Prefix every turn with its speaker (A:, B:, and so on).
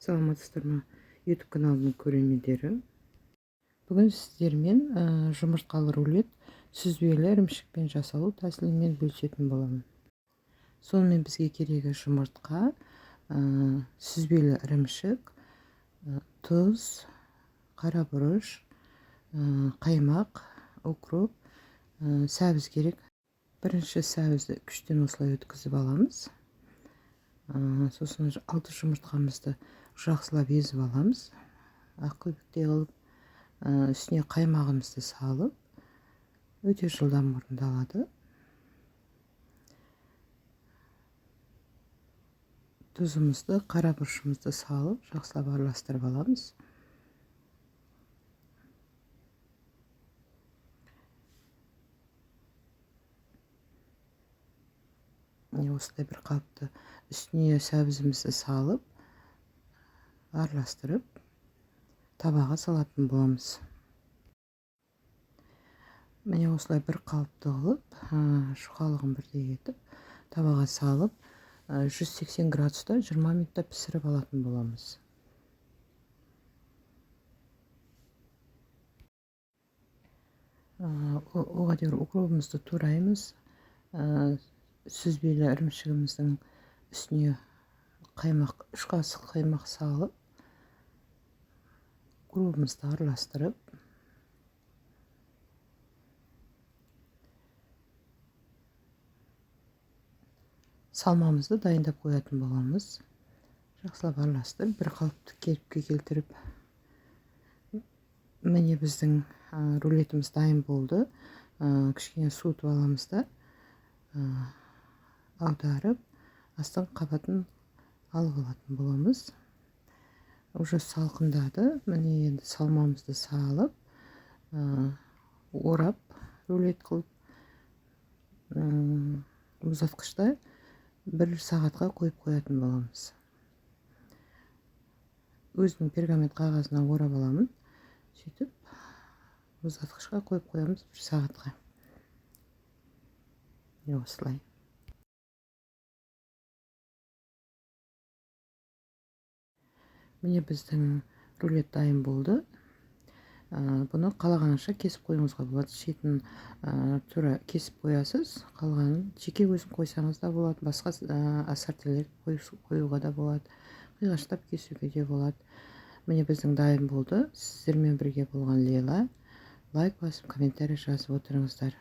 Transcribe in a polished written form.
A: Саламатсыздар ма? YouTube каналының көрермендері. Бүгін сіздермен жұмыртқалы рулет сүзбелі ірімшікпен жасалу тәсілімен бөлісетін боламын. Сонымен бізге керегі жұмыртқа, сүзбелі ірімшік, тұз, қара бұрыш, қаймақ, укроп, сәбіз керек. Бірінші сәбізді күштен осылай өткізіп аламыз. Сосын 6 жұмыртқамызды жақсылап езіп аламыз. Ақ көбіктей қылып, үстіне қаймағымызды салып, өте жылдам орындалады. Тұзымызды, қара бұрышымызды салып, жақсылап араластырып аламыз. Осылай бір қапты үстіне сәбізімізді салып, араластырып, табаға салатын боламыз. Міне осылай бір қалыпты қылып, жұқалығын бірдей етіп, табаға салып, 180 градуста 20 минутта пісіріп алатын боламыз. Оған дейін укробымызды тураймыз. Сүзбелі ірімшігіміздің үстіне қаймақ, 3 қасық қаймақ салып, укробымызды араластырып, салмамызды дайындап қоятын боламыз. Жақсылап араластырып, бір қалыпты келіпке келтіріп, міне біздің рулетіміз дайын болды. Кішкене суытып аламыз да, аударып, астың қабатын алып алатын боламыз. Уже салқындады. Міне енді салмамызды салып, орап, рулет қылып, мұздатқышта 1 сағатқа қойып қоятын боламыз. Өзінің пергамент қағазына орап аламын. Сөйтіп, мұздатқышқа қойып қоямыз 1 сағатқа. Осылай. Міне біздің рулет дайын болды. Бұны қалағаныңша кесіп қойыңызға болады. Шетін тура кесіп қоясыз. Қалғанын жеке өзін қойсаңыз да болады. Басқа ассортилер қоюға да болады. Қиғаштап кесуге де болады. Міне біздің дайын болды. Сіздермен бірге болған Лейла. Лайк басып, комментарий жазып отырыңыздар.